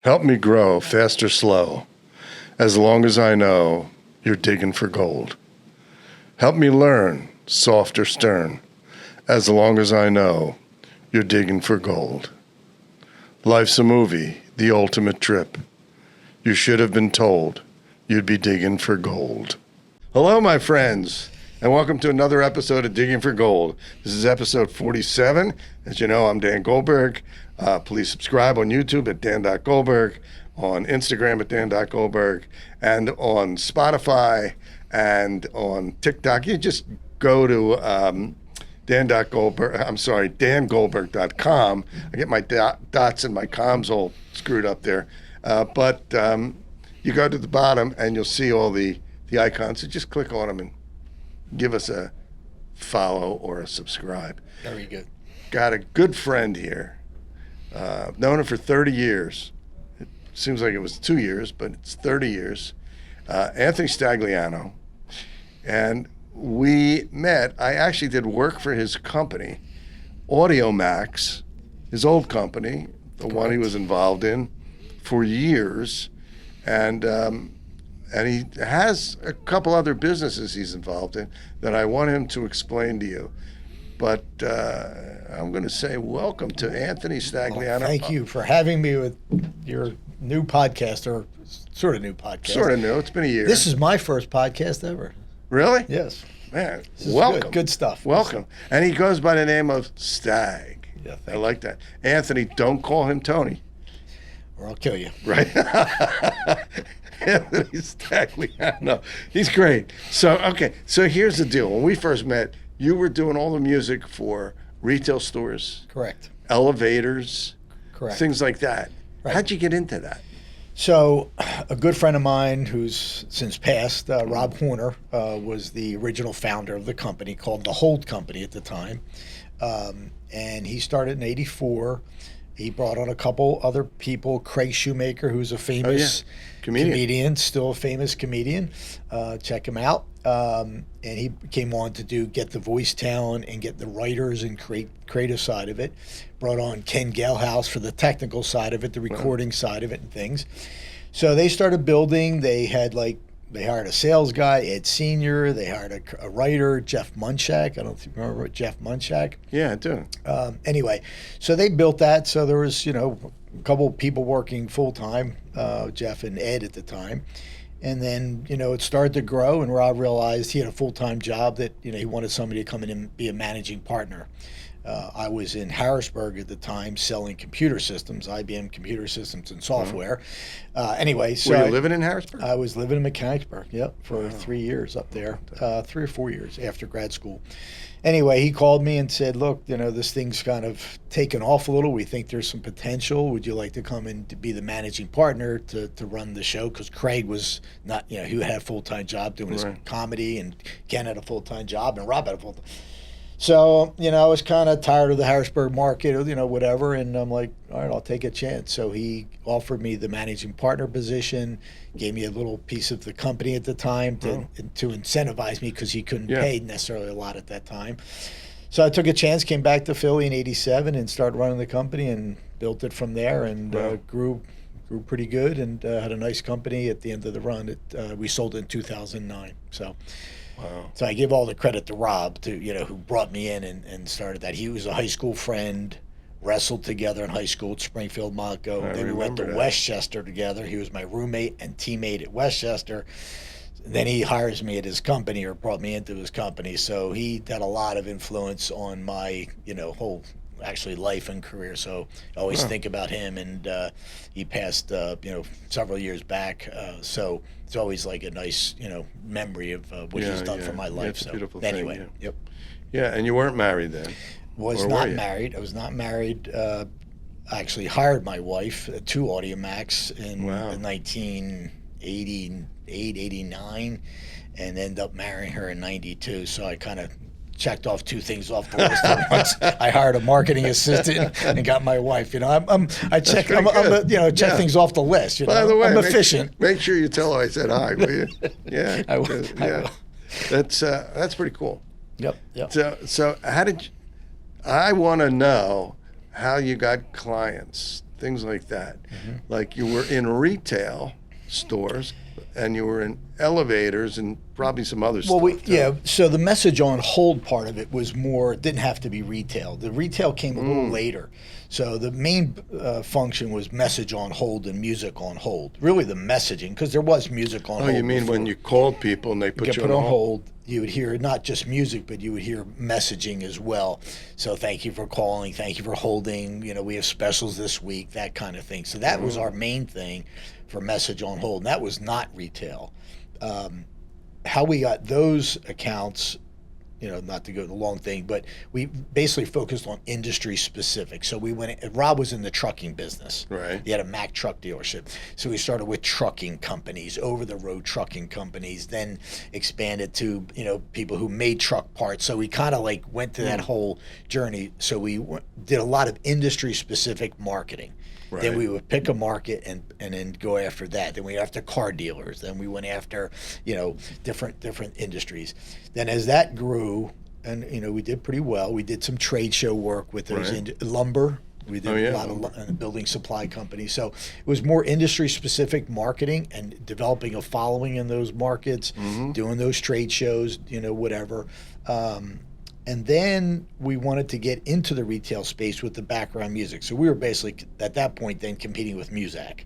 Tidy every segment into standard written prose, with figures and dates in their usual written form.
Help me grow, fast or slow, as long as I know you're digging for gold. Help me learn, soft or stern, as long as I know you're digging for gold. Life's a movie, the ultimate trip. You should have been told you'd be digging for gold. Hello, my friends, and welcome to another episode of Digging for Gold. This is episode 47. As you know, I'm Dan Goldberg. Please subscribe on YouTube at dan.goldberg, on Instagram at dan.goldberg, and on Spotify and on TikTok. You just go to dangoldberg.com. I get my dots and my comms all screwed up there. But you go to the bottom and you'll see all the icons. So just click on them and give us a follow or a subscribe. Very good. Got a good friend here. Known him for 30 years. It seems like it was 2 years, but it's 30 years. Anthony Stagliano. And we met. I actually did work for his company, AudioMax, his old company, the one he was involved in for years. And he has a couple other businesses he's involved in that I want him to explain to you. But I'm going to say welcome to Anthony Stagliano. Well, thank you for having me with your new podcast, or sort of new podcast. Sort of new. It's been a year. This is my first podcast ever. Really? Yes. Man, This is welcome. Good stuff. Welcome. And he goes by the name of Stag. Yeah, I like that. Anthony, don't call him Tony. Or I'll kill you. Right? Anthony Stagliano. He's great. So here's the deal. When we first met, you were doing all the music for retail stores, Correct. elevators, Correct. things like that. Right. How'd you get into that? So a good friend of mine who's since passed, Rob Horner, was the original founder of the company, called the Holt Company at the time. And he started in '84. He brought on a couple other people, Craig Shoemaker, who's a famous comedian, still a famous comedian. Check him out. And he came on to get the voice talent and get the writers and creative side of it. Brought on Ken Galehouse for the technical side of it, the recording side of it and things. So they started building. They hired a sales guy, Ed Senior. They hired a writer, Jeff Munchak. I don't know if you remember Jeff Munchak. Yeah, I do. Anyway, so they built that. So there was, a couple of people working full time, Jeff and Ed at the time. And then, it started to grow, and Rob realized he had a full-time job that, he wanted somebody to come in and be a managing partner. I was in Harrisburg at the time selling computer systems, IBM computer systems and software. Anyway, so Were you living in Harrisburg? I was living in Mechanicsburg, for 3 years up there, 3 or 4 years after grad school. Anyway, he called me and said, look, this thing's kind of taken off a little. We think there's some potential. Would you like to come in to be the managing partner to run the show? Because Craig was not, he had a full-time job doing his comedy, and Ken had a full-time job, and Rob had a full-time. So, I was kind of tired of the Harrisburg market, whatever, and I'm like, all right, I'll take a chance. So he offered me the managing partner position, gave me a little piece of the company at the time to incentivize me, because he couldn't pay necessarily a lot at that time. So I took a chance, came back to Philly in '87 and started running the company and built it from there, and grew pretty good, and had a nice company at the end of the run. We sold it in 2009. So. Wow. So I give all the credit to Rob, who brought me in and started that. He was a high school friend, wrestled together in high school at Springfield Monco. Then we went to Westchester together. He was my roommate and teammate at Westchester. Then he hires me at his company, or brought me into his company. So he had a lot of influence on my, whole actually life and career. So I always think about him, and he passed, several years back. So it's always like a nice, memory of what he's done for my life. It's a beautiful anyway, thing, yep. Yeah, and you weren't married then? Was not married. I was not married. I actually hired my wife to AudioMax in 1988, 89, and ended up marrying her in '92. So I kind of checked off two things off the list at once. I hired a marketing assistant and got my wife. I check things off the list. By the way, I'm efficient. Make sure you tell her I said hi, will you? Yeah, I will. That's pretty cool. Yep. So how did I want to know how you got clients things like that. Mm-hmm. Like you were in retail stores and you were in elevators and probably some other stuff. Yeah. So the message on hold part of it was more. It didn't have to be retail. The retail came a little later. So the main function was message on hold and music on hold. Really, the messaging, because there was music on hold. Oh, you mean before. When you called people and they put you on on hold? hold, you would hear not just music, but you would hear messaging as well. So thank you for calling, thank you for holding. You know, we have specials this week, that kind of thing. So that was our main thing for message on hold. And that was not retail. How we got those accounts, you know, not to go the long thing, but we basically focused on industry specific. So we went, Rob was in the trucking business. Right. He had a Mack truck dealership. So we started with trucking companies, over the road trucking companies, then expanded to, you know, people who made truck parts. So we kind of like went to that whole journey. So we did a lot of industry specific marketing. Right. Then we would pick a market and then go after that. Then we went after car dealers. Then we went after, you know, different industries. Then as that grew, and you know, we did pretty well. We did some trade show work with those lumber. We did a lot of building supply companies. So it was more industry specific marketing and developing a following in those markets, doing those trade shows, you know, whatever. And then we wanted to get into the retail space with the background music. So we were basically at that point then competing with Muzak.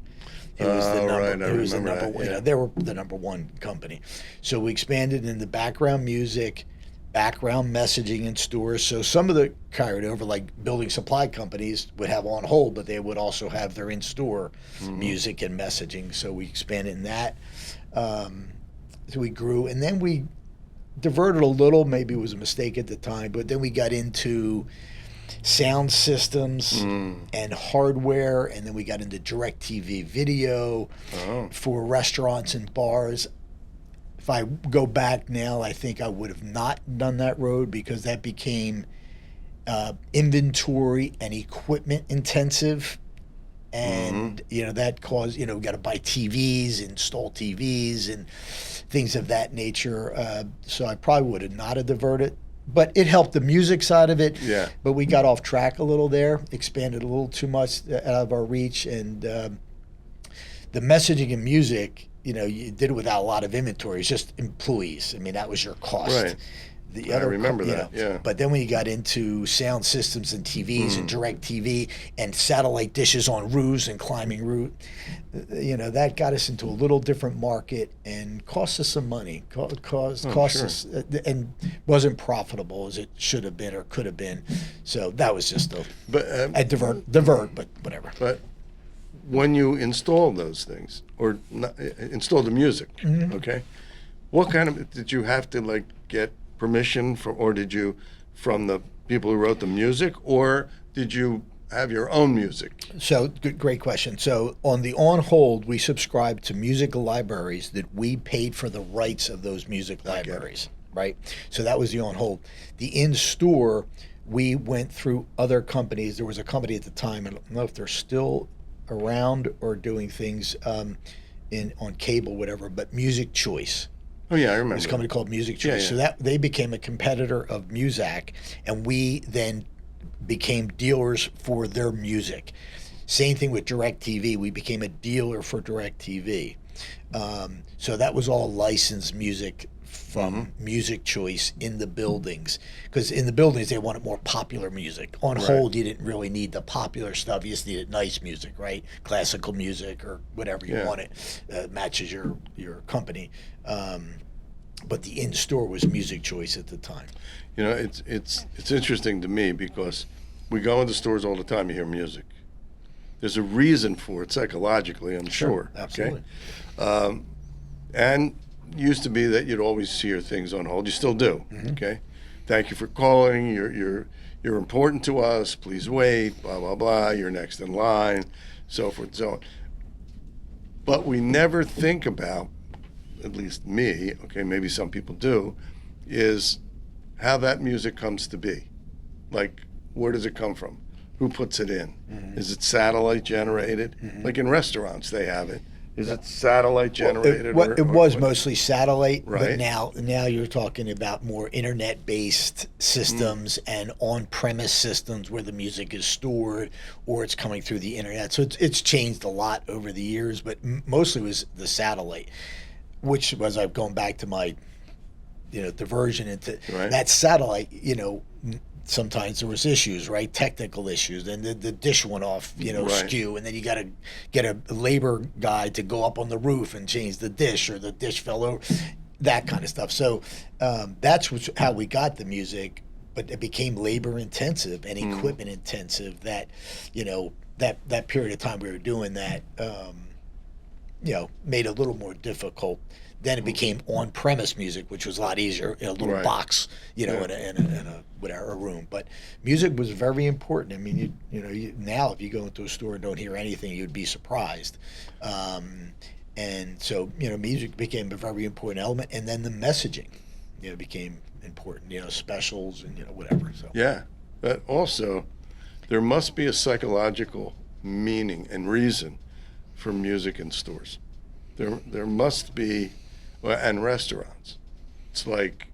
It was the number one. You know, they were the number one company. So we expanded into background music, background messaging in stores. So some of the carried over, like building supply companies, would have on hold, but they would also have their in-store music and messaging. So we expanded in that. So we grew, and then we diverted a little. Maybe it was a mistake at the time, but then we got into sound systems and hardware, and then we got into DirecTV video for restaurants and bars. If I go back now, I think I would have not done that road because that became inventory and equipment intensive. And, you know, that caused, you know, we got to buy TVs, install TVs and things of that nature. So I probably would have not have diverted. But it helped the music side of it. Yeah. But we got off track a little there, expanded a little too much out of our reach. And the messaging and music, you know, you did it without a lot of inventory. It's just employees. I mean, that was your cost. Right. I remember that, yeah. But then when you got into sound systems and TVs and DirecTV and satellite dishes on roofs and climbing roof, you know, that got us into a little different market and cost us some money. Cost us, and wasn't profitable as it should have been or could have been. So that was just a divert, but whatever. But when you installed those things, or installed the music, okay, what kind of, did you have to like get permission for, or did you from the people who wrote the music, or did you have your own music? So great question. So on the on hold, we subscribed to music libraries that we paid for the rights of those music libraries, right? So that was the on hold. The in store, we went through other companies. There was a company at the time, I don't know if they're still around or doing things on cable, whatever, but Music Choice. Oh yeah, I remember. This company called Music Choice. Yeah. So that they became a competitor of Muzak, and we then became dealers for their music. Same thing with DirecTV. We became a dealer for DirecTV. So that was all licensed music from Music Choice in the buildings. Because in the buildings, they wanted more popular music. On hold, you didn't really need the popular stuff. You just needed nice music, right? Classical music or whatever you wanted. Matches your company. But the in-store was Music Choice at the time. You know, it's interesting to me because we go into stores all the time, you hear music. There's a reason for it psychologically, I'm sure. Absolutely. Okay? And used to be that you'd always hear things on hold. You still do, okay? Thank you for calling. You're important to us. Please wait, blah, blah, blah. You're next in line, so forth and so on. But we never think about, at least me, okay, maybe some people do, is how that music comes to be. Like, where does it come from? Who puts it in? Is it satellite generated? Like in restaurants, they have it. Is it satellite generated? It was mostly satellite, Right. but now you're talking about more internet-based systems and on-premise systems where the music is stored or it's coming through the internet. So it's changed a lot over the years, but mostly it was the satellite, which was I've gone back to my diversion into Right. that satellite. Sometimes there was issues, right? Technical issues, and the dish went off, Right. skew, and then you got to get a labor guy to go up on the roof and change the dish, or the dish fell over, that kind of stuff. So that's how we got the music, but it became labor intensive and equipment intensive. That that period of time we were doing that, made it a little more difficult. Then it became on-premise music, which was a lot easier in a little Right. box, in a room. But music was very important. I mean, now if you go into a store and don't hear anything, you'd be surprised. And so, music became a very important element, and then the messaging, became important. Specials and whatever. So Yeah, but also there must be a psychological meaning and reason for music in stores. There must be. Well, and restaurants. It's like,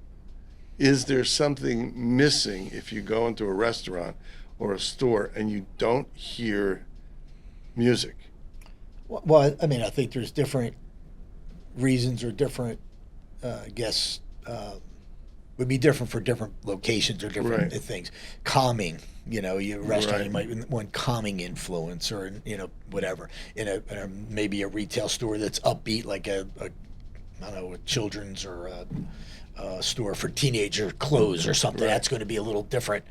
is there something missing if you go into a restaurant or a store and you don't hear music? Well, I mean, I think there's different reasons or different, would be different for different locations or different Right. things. Calming, your restaurant, you Right. might want calming influence, or whatever. In a maybe a retail store that's upbeat, like a I don't know, a children's or a store for teenager clothes or something. Right. That's going to be a little different,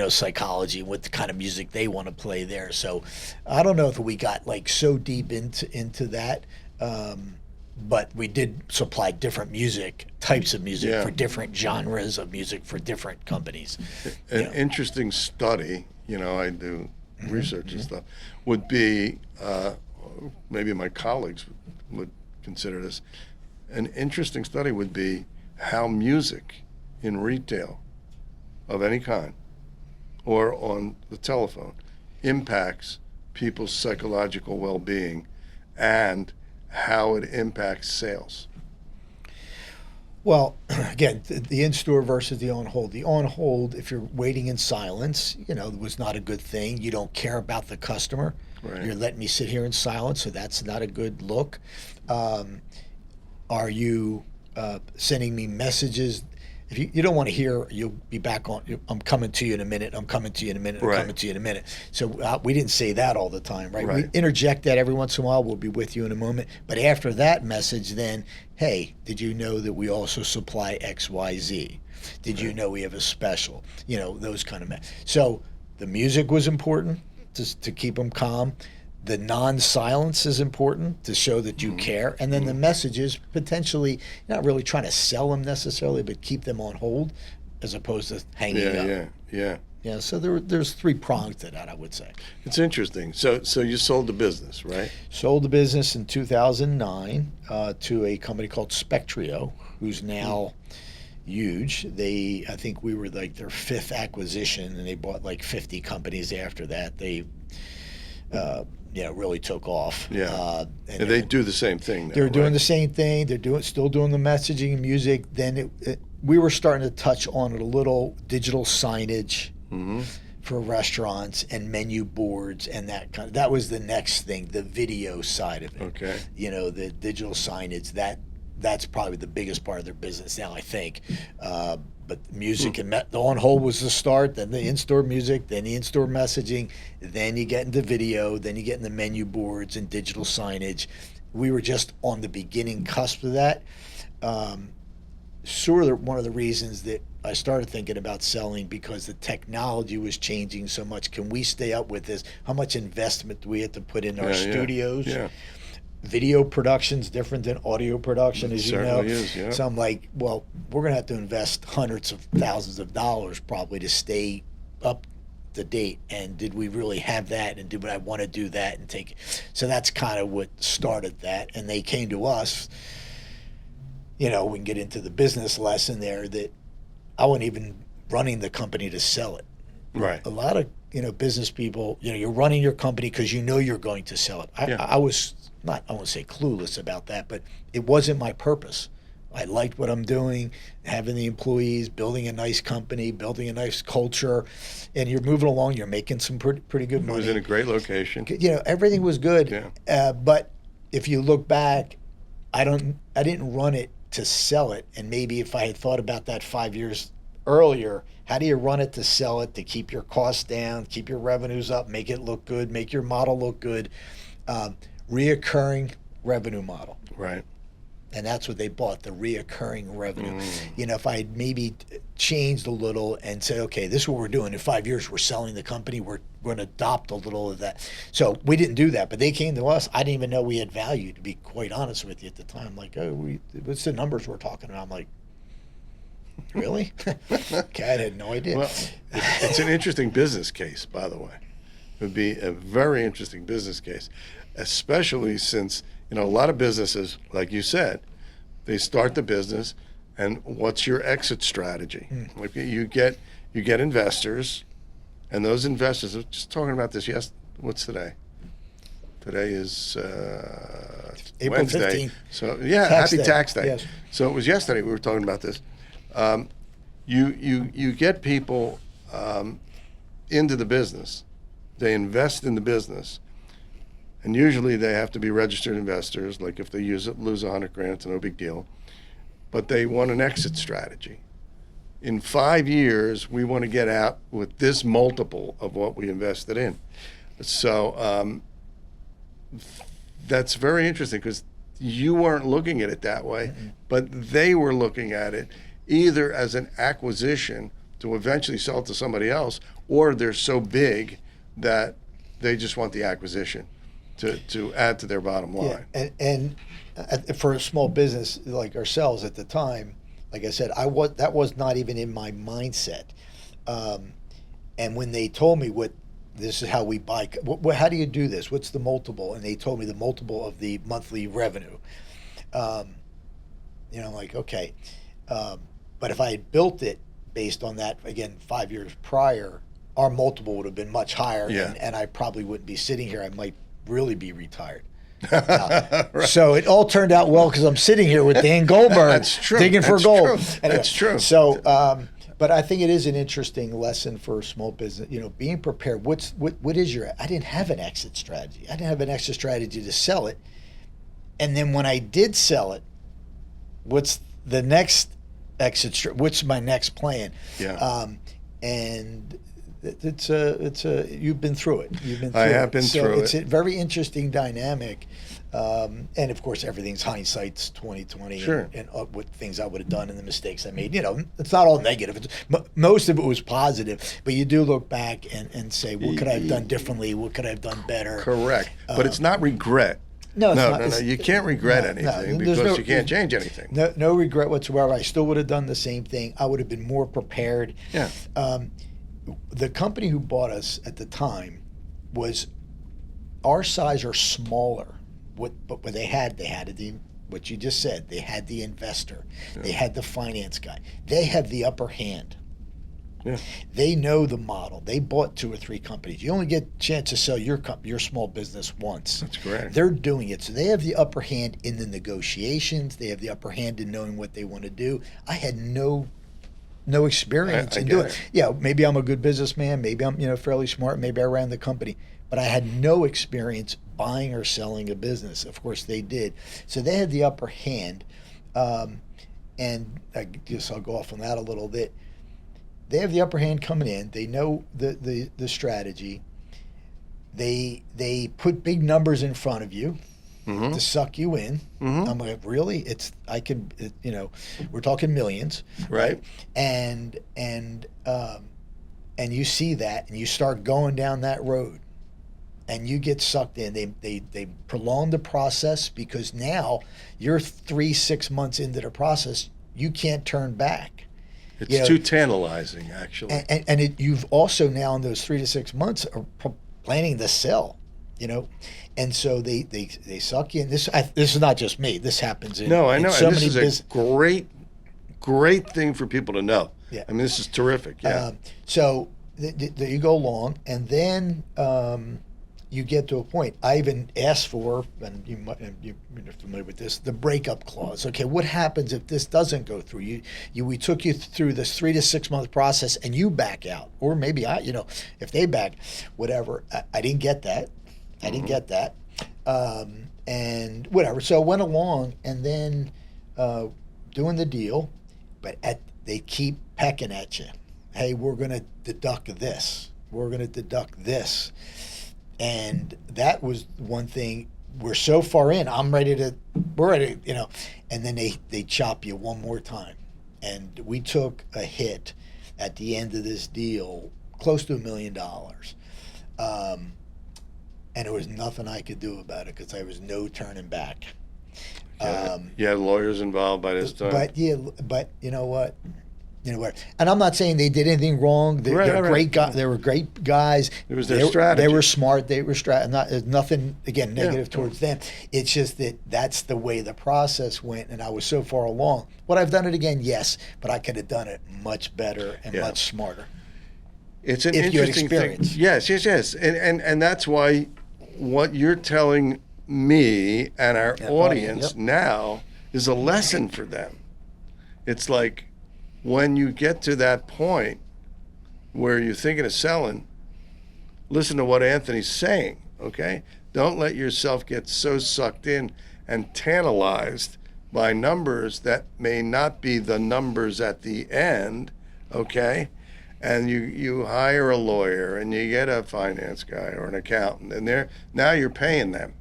psychology, what the kind of music they want to play there. So I don't know if we got like so deep into that, but we did supply different types of music Yeah. for different genres of music for different companies. An interesting study, I do research and stuff, would be, maybe my colleagues would consider this, an interesting study would be how music in retail of any kind or on the telephone impacts people's psychological well-being and how it impacts sales. Well, again, the in-store versus the on-hold. The on-hold, if you're waiting in silence, was not a good thing. You don't care about the customer. Right. You're letting me sit here in silence, so that's not a good look. Are you sending me messages? If you don't want to hear, you'll be back on. I'm coming to you in a minute. I'm coming to you in a minute. I'm Right. coming to you in a minute. So we didn't say that all the time, right? Right. We interject that every once in a while. We'll be with you in a moment. But after that message, then, hey, did you know that we also supply XYZ? Did you know we have a special? Those kind of. So the music was important to keep them calm. The non-silence is important to show that you care, and then the messages potentially not really trying to sell them necessarily, but keep them on hold as opposed to hanging up. Yeah. So there's three prongs to that, I would say. It's interesting. So you sold the business, right? Sold the business in 2009 to a company called Spectrio, who's now huge. I think we were like their fifth acquisition, and they bought like 50 companies after that. They really took off. Yeah. And And they do the same thing now, they're doing right? the same thing. They're still doing the messaging and music. Then we were starting to touch on it a little, digital signage for restaurants and menu boards and that was the next thing, the video side of it. Okay. The digital signage, that's probably the biggest part of their business now, I think. But music and the on-hold was the start, then the in-store music, then the in-store messaging, then you get into video, then you get into menu boards and digital signage. We were just on the beginning cusp of that. Sort of one of the reasons that I started thinking about selling, because the technology was changing so much. Can we stay up with this? How much investment do we have to put in our studios? Yeah. Video production's different than audio production, as you know. Certainly is, yeah. So I'm like, well, we're going to have to invest hundreds of thousands of dollars probably to stay up to date. And did we really have that? And did I want to do that and take it? So that's kind of what started that. And they came to us. We can get into the business lesson there, that I wasn't even running the company to sell it. Right. A lot of business people, you're running your company because you're going to sell it. I was not, I won't say clueless about that, but it wasn't my purpose. I liked what I'm doing, having the employees, building a nice company, building a nice culture, and you're moving along. You're making some pretty good money. It was in a great location. Everything was good. Yeah. But if you look back, I didn't run it to sell it. And maybe if I had thought about that 5 years earlier, how do you run it to sell it, to keep your costs down, keep your revenues up, make it look good, make your model look good? Reoccurring revenue model. Right. And that's what they bought, the reoccurring revenue. If I had maybe changed a little and said, okay, this is what we're doing. In 5 years, we're selling the company. We're going to adopt a little of that. So we didn't do that, but they came to us. I didn't even know we had value, to be quite honest with you at the time. Like, what's the numbers we're talking about? I'm like, really? Okay, I had no idea. Well, it's an interesting business case, by the way. It would be a very interesting business case, especially since, a lot of businesses, like you said, they start the business, and what's your exit strategy? Like you get investors, and those investors, I was just talking about this what's today? Today is April Wednesday. 15th. So Tax happy day. tax day. Yes. So it was yesterday we were talking about this. You get people into the business. They invest in the business, and usually they have to be registered investors. Like if they lose $100,000, it's no big deal. But they want an exit strategy. In 5 years, we want to get out with this multiple of what we invested in. So that's very interesting, because you weren't looking at it that way, but they were looking at it either as an acquisition to eventually sell it to somebody else, or they're so big that they just want the acquisition to add to their bottom line. Yeah, and for a small business like ourselves at the time, like I said, that was not even in my mindset. And when they told me this is how we buy, how do you do this? What's the multiple? And they told me the multiple of the monthly revenue. I'm like, okay. But if I had built it based on that, again, 5 years prior, our multiple would have been much higher, and I probably wouldn't be sitting here. I might really be retired. Right. So it all turned out well, because I'm sitting here with Dan Goldberg. That's true. Digging for gold. True. Anyway, that's true. So, but I think it is an interesting lesson for a small business. Being prepared. What is your? I didn't have an exit strategy. I didn't have an exit strategy to sell it. And then when I did sell it, what's the next exit? What's my next plan? Yeah. And it's you've been through it. I have been through it. It's a very interesting dynamic, and of course everything's hindsight's 2020. Sure. And what things I would have done and the mistakes I made. It's not all negative. Most of it was positive, but you do look back and say, what could I have done differently? What could I have done better? Correct. But it's not regret. No, No. You can't regret anything, because you can't change anything. No regret whatsoever. I still would have done the same thing. I would have been more prepared. Yeah. The company who bought us at the time was our size or smaller. But what they had what you just said. They had the investor. Yeah. They had the finance guy. They have the upper hand. Yeah. They know the model. They bought 2 or 3 companies. You only get a chance to sell your small business once. That's correct. They're doing it. So they have the upper hand in the negotiations. They have the upper hand in knowing what they want to do. I had no experience in doing it. Yeah, maybe I'm a good businessman. Maybe I'm fairly smart. Maybe I ran the company. But I had no experience buying or selling a business. Of course, they did. So they had the upper hand. And I guess I'll go off on that a little bit. They have the upper hand coming in. They know the strategy. They put big numbers in front of you to suck you in. I'm like, really? We're talking millions, right? And you see that, and you start going down that road, and you get sucked in. They prolong the process, because now you're 3-6 months into the process. You can't turn back. It's too tantalizing, actually. And you've also now, in those 3 to 6 months, are planning to sell, and so they suck you in. This is not just me. This happens in I know. So and many this is a great thing for people to know. Yeah. I mean, this is terrific. Yeah. So you go along, and then you get to a point. I even asked for, and you're familiar with this, the breakup clause. Okay, what happens if this doesn't go through? We took you through this 3 to 6 month process, and you back out, or maybe if they back, whatever. I didn't get that. I didn't get that, and whatever. So I went along, and then doing the deal, but they keep pecking at you. Hey, we're going to deduct this. We're going to deduct this. And that was one thing. We're so far in, we're ready, and then they chop you one more time. And we took a hit at the end of this deal, close to $1 million. And there was nothing I could do about it because there was no turning back. You had lawyers involved by this time. But you know what? And I'm not saying they did anything wrong. They're great guys. They were great guys. It was their strategy. They were smart. They were nothing again negative towards them. It's just that's the way the process went, and I was so far along. Would I've done it again? Yes, but I could have done it much better and much smarter. It's an interesting thing. Yes, and that's why what you're telling me and our audience now is a lesson for them. It's like, when you get to that point where you're thinking of selling, listen to what Anthony's saying, okay? Don't let yourself get so sucked in and tantalized by numbers that may not be the numbers at the end, okay? And you hire a lawyer and you get a finance guy or an accountant, and now you're paying them,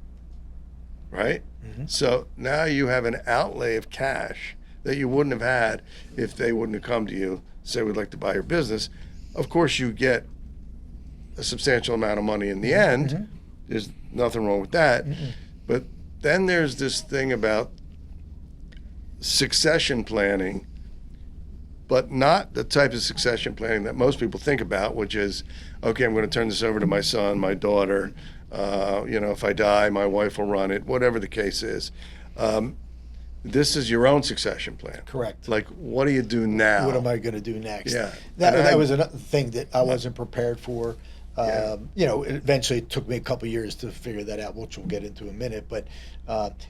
right? Mm-hmm. So now you have an outlay of cash that you wouldn't have had if they wouldn't have come to you, say, we'd like to buy your business. Of course, you get a substantial amount of money in the end. Mm-hmm. There's nothing wrong with that. Mm-hmm. But then there's this thing about succession planning, but not the type of succession planning that most people think about, which is, okay, I'm going to turn this over to my son, my daughter. If I die, my wife will run it, whatever the case is. This is your own succession plan. Correct. Like, what do you do now? What am I going to do next? Yeah. That was another thing that I wasn't prepared for. Eventually it took me a couple of years to figure that out, which we'll get into in a minute. But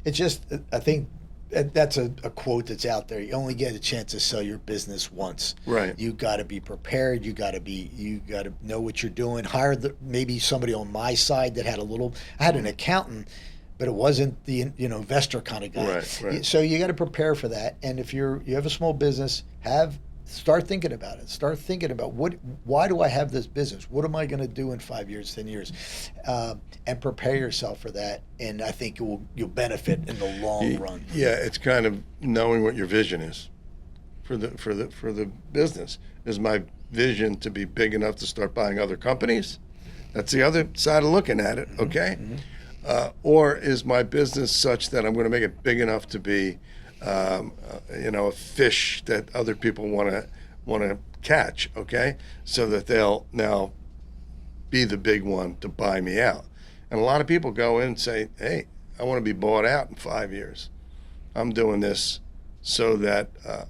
it's just, I think that's a quote that's out there. You only get a chance to sell your business once. Right. You got to be prepared. You got to know what you're doing. Hire maybe somebody on my side that had I had an accountant, but it wasn't the investor kind of guy. Right. So you got to prepare for that. And if you have a small business, start thinking about it. Start thinking about why do I have this business? What am I going to do in 5 years, 10 years? And prepare yourself for that. And I think you'll benefit in the long run. Yeah, it's kind of knowing what your vision is for the business. Is my vision to be big enough to start buying other companies? That's the other side of looking at it. Okay. Mm-hmm. Or is my business such that I'm going to make it big enough to be, a fish that other people want to catch, okay? So that they'll now be the big one to buy me out. And a lot of people go in and say, hey, I want to be bought out in 5 years. I'm doing this so that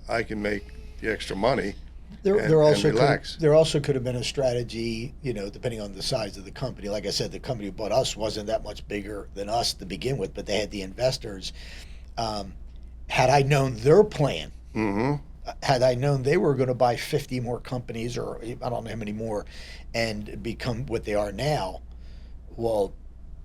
I can make the extra money. There also could have been a strategy, depending on the size of the company. Like I said, the company who bought us wasn't that much bigger than us to begin with, but they had the investors. Had I known their plan, mm-hmm. Had I known they were going to buy 50 more companies, or I don't know how many more, and become what they are now, well,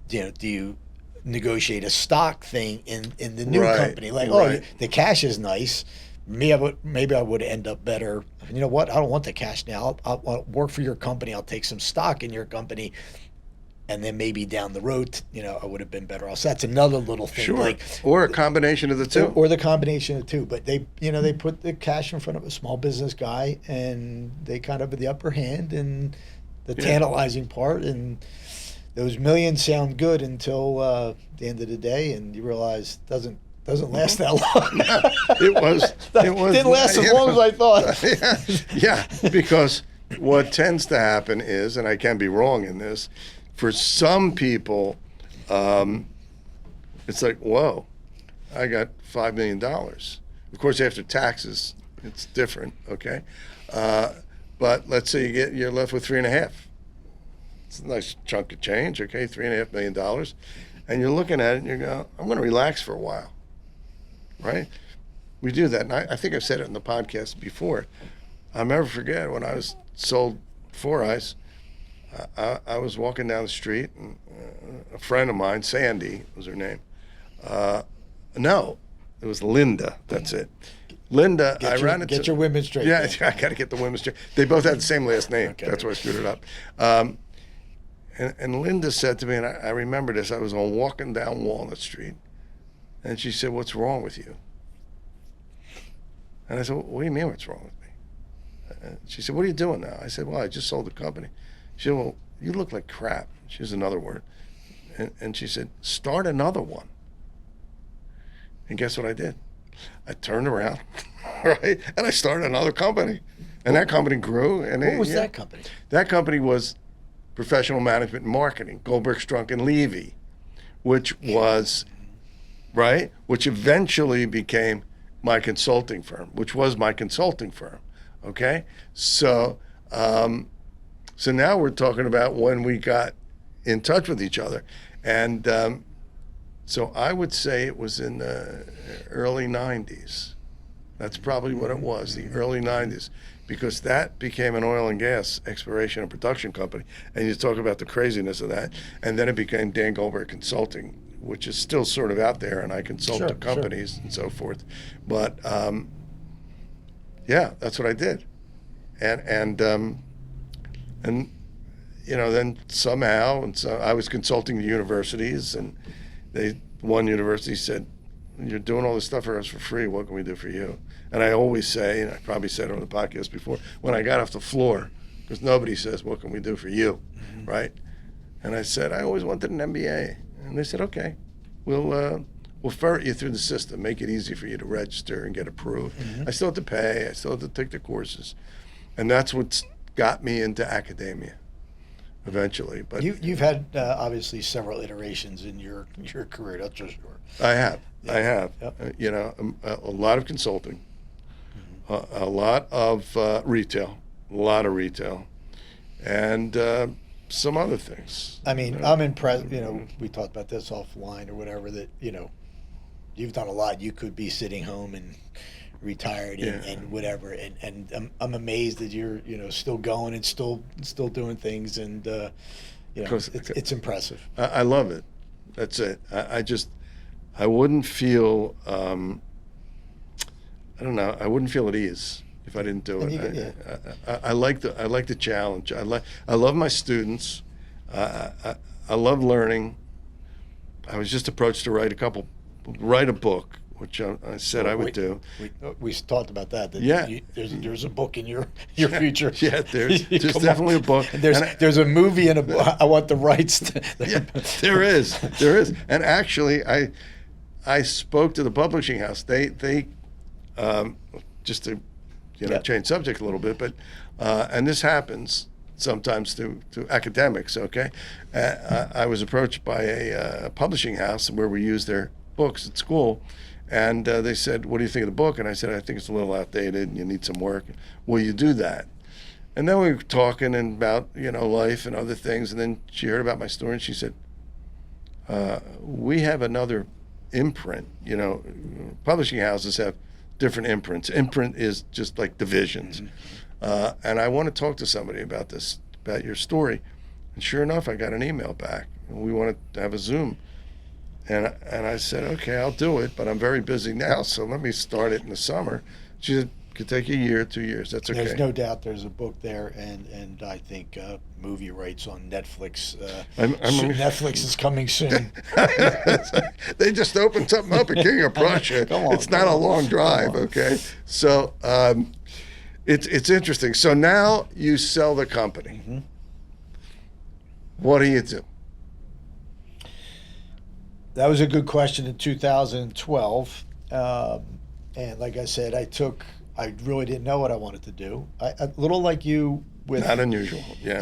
do you negotiate a stock thing in the new company? Like, the cash is nice. Maybe I would end up better. You know what? I don't want the cash now. I'll work for your company. I'll take some stock in your company, and then maybe down the road, I would have been better off. So that's another little thing. Sure. Or a combination of the two. Or the combination of the two. But they put the cash in front of a small business guy, and they kind of have the upper hand and the tantalizing part. And those millions sound good until the end of the day, and you realize doesn't last that long. It didn't last as long as I thought. Yeah, because what tends to happen is, and I can be wrong in this, for some people, it's like, whoa, I got $5 million. Of course, after taxes, it's different, okay? But let's say you're left with 3.5. It's a nice chunk of change, okay, $3.5 million. And you're looking at it and you go, I'm going to relax for a while, right? We do that. And I think I've said it in the podcast before. I'll never forget when I was sold 4 Eyes, I was walking down the street and a friend of mine, Sandy was her name. No, it was Linda. That's it. Linda, Get your women straight. Yeah, I got to get the women straight. They both had the same last name. Okay. That's why I screwed it up. And Linda said to me, and I remember this, I was walking down Walnut Street, and she said, "What's wrong with you?" And I said, "What do you mean what's wrong with me?" And she said, "What are you doing now?" I said, "Well, I just sold the company." She said, "Well, you look like crap." She used another word. And she said, "Start another one." And guess what I did? I turned around, right? And I started another company. And that company grew. And What was that company? That company was Professional Management and Marketing, Goldberg, Strunk, and Levy, which was, right? Which eventually became my consulting firm, which was my consulting firm, okay? So, so now we're talking about when we got in touch with each other. And so I would say it was in the early 90s. That's probably what it was, the early 90s, because that became an oil and gas exploration and production company. And you talk about the craziness of that. And then it became Dan Goldberg Consulting, which is still sort of out there, and I consult to companies and so forth. But yeah, that's what I did. And you know, then somehow, and so I was consulting the universities, and one university said, "You're doing all this stuff for us for free. What can we do for you?" And I always say, and I probably said it on the podcast before, when I got off the floor, because nobody says, "What can we do for you?" Mm-hmm. Right? And I said, "I always wanted an MBA." And they said, "Okay, we'll ferret you through the system, make it easy for you to register and get approved." Mm-hmm. I still had to pay. I still had to take the courses. And that's what got me into academia eventually. But you've had obviously several iterations in your career, that's for sure. I have. Yeah. I have. Yep. You know, a lot of consulting, a lot of retail, and some other things. I mean, I'm impressed. You know, we talked about this offline or whatever. That you've done a lot. You could be sitting home and retired and whatever. And I'm amazed that you're still going and still doing things. And it's impressive. I love it. That's it. I wouldn't feel, I don't know, I wouldn't feel at ease if I didn't do it. I like the challenge. I love my students. I love learning. I was just approached to write a book, which I said I would do. We talked about that. There's a book in your future. Yeah, there's definitely a book. And there's a movie and a book. I want the rights. Yeah, there is. And actually, I spoke to the publishing house. They just to change subject a little bit, but and this happens sometimes to academics. Okay, I was approached by a publishing house where we use their books at school, and they said, "What do you think of the book?" And I said, "I think it's a little outdated and you need some work. Will you do that?" And then we were talking about life and other things, and then she heard about my story and she said, "We have another imprint. Publishing houses have different imprints. Imprint is just like divisions, and I want to talk to somebody about this, about your story." And sure enough, I got an email back. We wanted to have a Zoom. And I said, "Okay, I'll do it, but I'm very busy now, so let me start it in the summer." She said, "It could take a year, 2 years. That's okay." There's no doubt there's a book there, and I think movie rights on Netflix. Netflix is coming soon. They just opened something up at King of Prussia. It's not a long drive, okay? So it's interesting. So now you sell the company. Mm-hmm. What do you do? That was a good question in 2012. And like I said, I really didn't know what I wanted to do. A little like you with... Not unusual, yeah.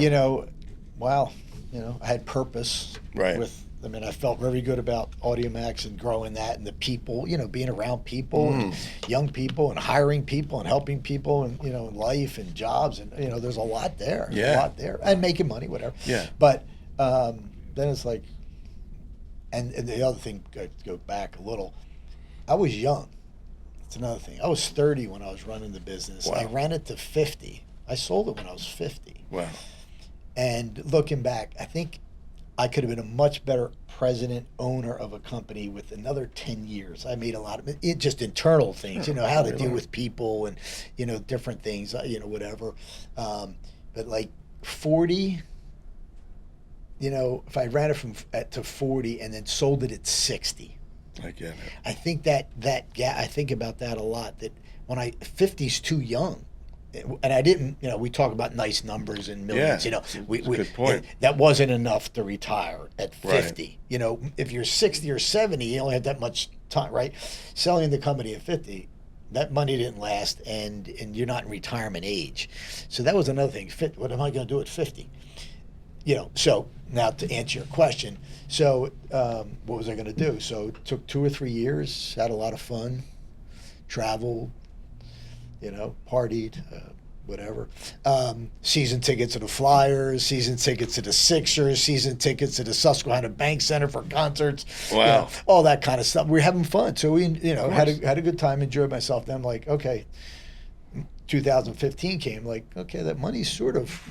I had purpose right. with I mean, I felt very good about AudioMax and growing that and the people, being around people and young people and hiring people and helping people and, in life and jobs. And, there's a lot there. Yeah. A lot there. And making money, whatever. Yeah. But then it's like, and the other thing, to go back a little, I was young. That's another thing. I was 30 when I was running the business. Wow. I ran it to 50. I sold it when I was 50. Wow. And looking back, I think I could have been a much better president, owner of a company with another 10 years. I made a lot of it, just internal things, how to deal with people and, different things, whatever. But like 40, if I ran it to 40 and then sold it at 60. I get it. I think I think about that a lot, that when 50's too young. And I didn't, we talk about nice numbers and millions, That's a good point. That wasn't enough to retire at 50. Right. If you're 60 or 70, you only have that much time, right? Selling the company at 50, that money didn't last, and you're not in retirement age. So that was another thing. What am I going to do at 50? So now to answer your question, so what was I going to do? So it took 2 or 3 years, had a lot of fun, traveled, partied, whatever. Season tickets to the Flyers, season tickets to the Sixers, season tickets to the Susquehanna Bank Center for concerts. Wow. All that kind of stuff. We were having fun. So we, had a good time, enjoyed myself. Then I'm like, okay, 2015 came, like, okay, that money's sort of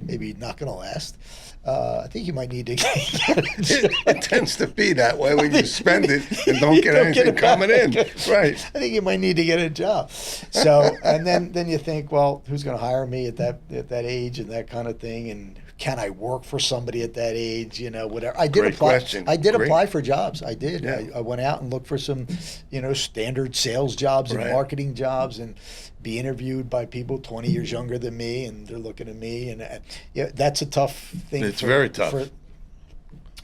maybe not going to last. I think you might need to get It tends to be that way when you spend it and don't get anything coming in. Right. I think you might need to get a job. So, and then you think, well, who's going to hire me at that age and that kind of thing, and can I work for somebody at that age? Whatever. I did Great apply. question. I did Great. apply for jobs. I did. Yeah. I went out and looked for some, standard sales jobs and Right. marketing jobs, and be interviewed by people 20 years younger than me, and they're looking at me, and that's a tough thing. It's very tough.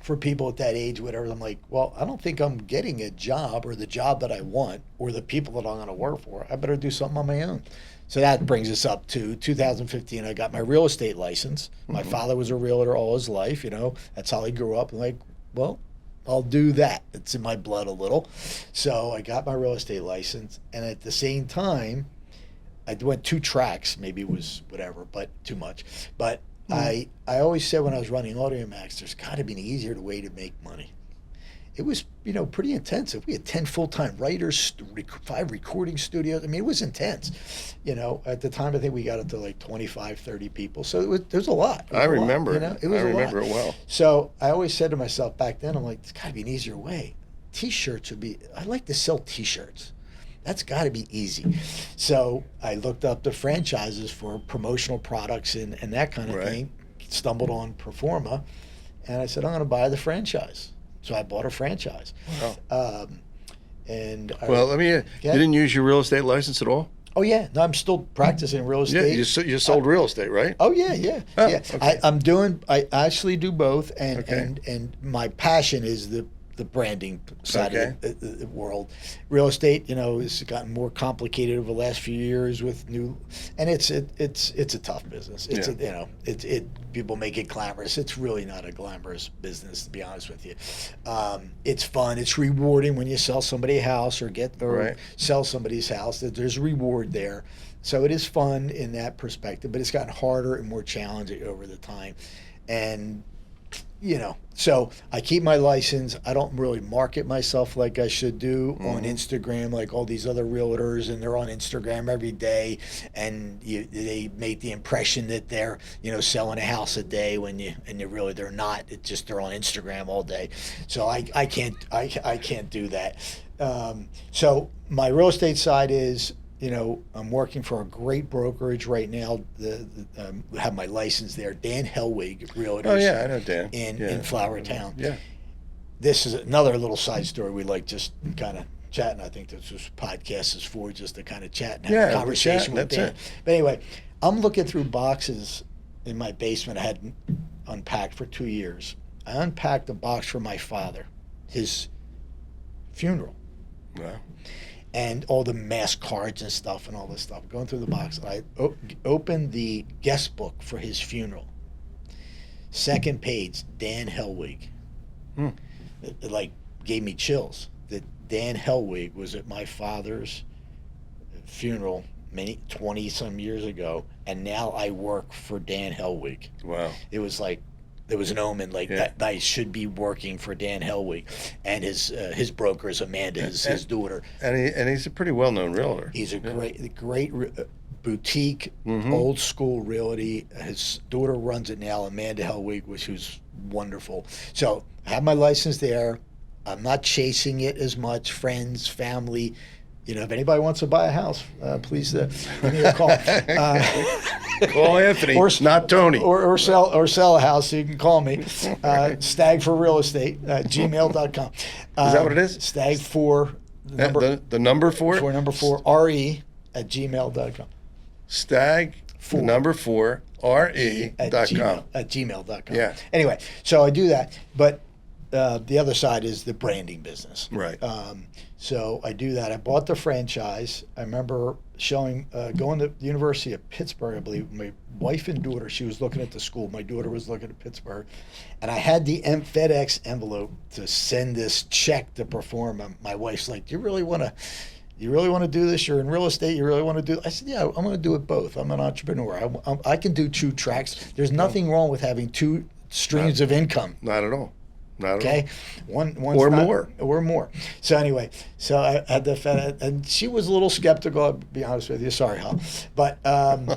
For people at that age, whatever. I'm like, well, I don't think I'm getting a job or the job that I want or the people that I'm going to work for. I better do something on my own. So that brings us up to 2015. I got my real estate license. My father was a realtor all his life. That's how he grew up. I'm like, well, I'll do that. It's in my blood a little. So I got my real estate license, and at the same time, I went 2 tracks. Maybe it was whatever, but too much. But I always said when I was running AudioMax, there's got to be an easier way to make money. It was, pretty intensive. We had 10 full-time writers, 5 recording studios. I mean, it was intense. At the time, I think we got up to like 25, 30 people. So there's a lot. I remember it. It was I remember it well. So I always said to myself back then, I'm like, there's got to be an easier way. T-shirts I'd like to sell T-shirts. That's got to be easy. So I looked up the franchises for promotional products and that kind of thing, stumbled on Performa, and I said, I'm going to buy the franchise. So I bought a franchise. Wow. Well, let me. You didn't use your real estate license at all? Oh yeah, no, I'm still practicing real estate. Yeah, you sold real estate, right? Oh yeah. Oh, yeah. okay. I actually do both, and my passion is the branding side of the world. Real estate, has gotten more complicated over the last few years with and it's a tough business. People make it glamorous. It's really not a glamorous business, to be honest with you. It's fun. It's rewarding when you sell somebody a house or sell somebody's house. There's reward there. So it is fun in that perspective, but it's gotten harder and more challenging over the time. And so I keep my license. I don't really market myself like I should do on Instagram, like all these other realtors, and they're on Instagram every day, and they make the impression that they're, selling a house a day when they're not. It's just they're on Instagram all day. So I can't do that. So my real estate side is, I'm working for a great brokerage right now. Have my license there. Dan Hellwig Realtors. Oh yeah, I know Dan. In Flowertown. Yeah. This is another little side story we like just kind of chatting. I think this podcast is for just to kind of chat and have a conversation with Dan. But anyway, I'm looking through boxes in my basement I hadn't unpacked for 2 years. I unpacked a box for my father, his funeral. Wow. And all the mass cards and stuff and all this stuff. Going through the box, I opened the guest book for his funeral. Second page, Dan Hellwig. It like gave me chills. That Dan Hellwig was at my father's funeral 20 some years ago, and now I work for Dan Hellwig. Wow. It was like, there was an omen like that I should be working for Dan Hellwig, and his broker is Amanda, his daughter. And he's a pretty well-known realtor. He's a great boutique, old school realty. His daughter runs it now, Amanda Hellwig, who's wonderful. So I have my license there. I'm not chasing it as much. Friends, family. If anybody wants to buy a house, please give me a call. Call Anthony, not Tony. Or sell a house, so you can call me. Stag for real estate, gmail.com. Is that what it is? Stag for the number 4? For number 4, RE at gmail.com. Stag for number 4, RE.com. At gmail.com. Yeah. Anyway, so I do that, but the other side is the branding business. Right. So I do that. I bought the franchise. I remember going to the University of Pittsburgh, I believe. My wife and daughter, she was looking at the school. My daughter was looking at Pittsburgh. And I had the FedEx envelope to send this check to perform. My wife's like, you really want to do this? You're in real estate. You really want to do it? I said, yeah, I'm going to do it both. I'm an entrepreneur. I can do 2 tracks. There's nothing wrong with having 2 streams of income. Not at all. Okay, one or more. So anyway, so I had the Fed, and she was a little skeptical. I'll be honest with you. Sorry, Hal, but I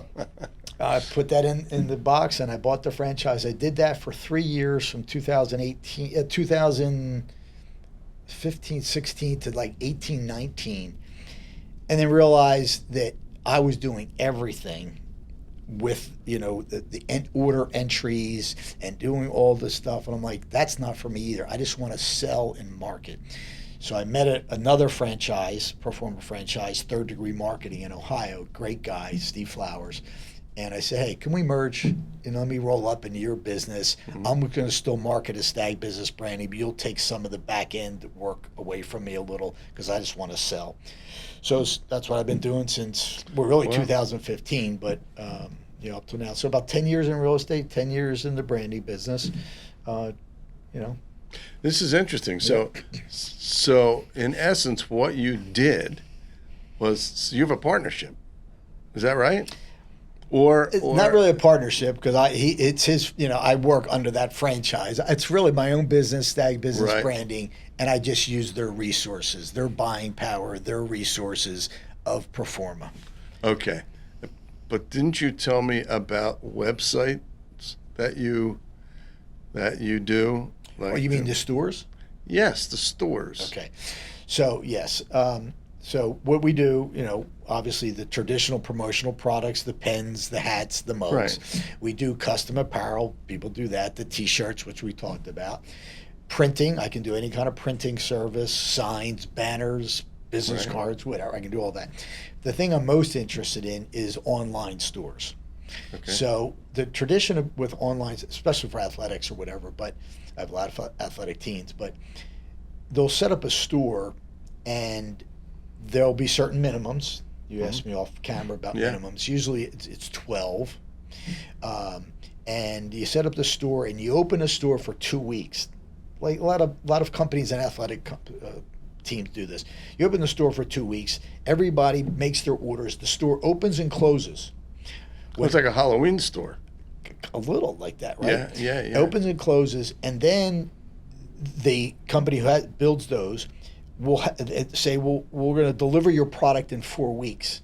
put that in the box, and I bought the franchise. I did that for 3 years, from 2015, 16 to like 18, 19, and then realized that I was doing everything with the order entries and doing all this stuff, and I'm like, that's not for me either. I just want to sell and market. So I met another performer franchise, Third Degree Marketing in Ohio, great guy, Steve Flowers, and I said, hey, can we merge? Let me roll up into your business. I'm going to still market as Stag Business Branding, but you'll take some of the back end work away from me a little, because I just want to sell. So that's what I've been doing since, 2015, but up to now. So about 10 years in real estate, 10 years in the branding business. This is interesting. So in essence, what you did was, you have a partnership. Is that right? Or not really a partnership, because it's his. I work under that franchise. It's really my own business, Stag Business Branding, and I just use their resources, their buying power, their resources of Performa. Okay, but didn't you tell me about websites that you do? Like, you mean the stores? Yes, the stores. Okay, so yes. So what we do, obviously the traditional promotional products, the pens, the hats, the mugs. Right. We do custom apparel. People do that. The T-shirts, which we talked about. Printing. I can do any kind of printing service, signs, banners, business cards, whatever. I can do all that. The thing I'm most interested in is online stores. Okay. So the tradition with online, especially for athletics or whatever, but I have a lot of athletic teams, but they'll set up a store and there'll be certain minimums. You asked me off camera about minimums. Usually it's 12. And you set up the store and you open a store for 2 weeks. Like a lot of companies and athletic teams do this. You open the store for 2 weeks. Everybody makes their orders. The store opens and closes. It's like a Halloween store. A little like that, right? Yeah. It opens and closes, and then the company who builds those will say, well, we're going to deliver your product in 4 weeks.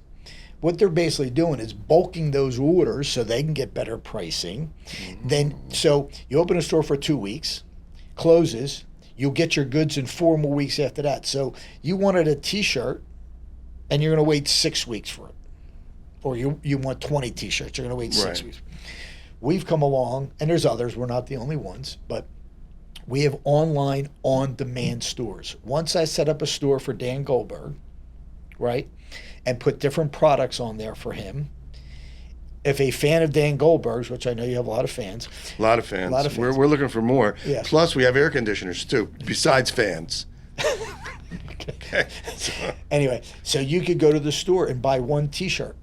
What they're basically doing is bulking those orders so they can get better pricing. Then, so you open a store for 2 weeks, closes, you'll get your goods in 4 more weeks after that. So you wanted a T-shirt, and you're going to wait 6 weeks for it. Or you want 20 T-shirts, you're going to wait 6 weeks. We've come along, and there's others, we're not the only ones, but we have online on-demand stores. Once I set up a store for Dan Goldberg, right, and put different products on there for him, if a fan of Dan Goldberg's, which I know you have a lot of fans. A lot of fans. We're looking for more. Yes. Plus, we have air conditioners, too, besides fans. Okay. Anyway, so you could go to the store and buy one T-shirt,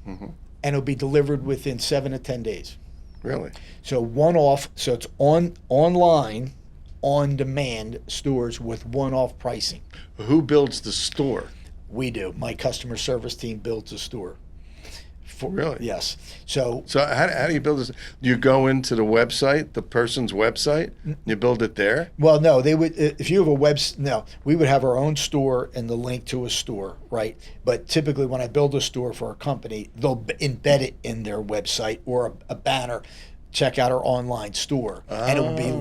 and it'll be delivered within 7 to 10 days. Really? So one off. So it's online on-demand stores with one-off pricing. Who builds the store? We do. My customer service team builds a store. Really? Yes. So how do you build this? Do you go into the website, the person's website, and you build it there? well, no, they would, if you have a no, we would have our own store and the link to a store, right? But typically when I build a store for a company, they'll embed it in their website or a banner, check out our online store, and it will be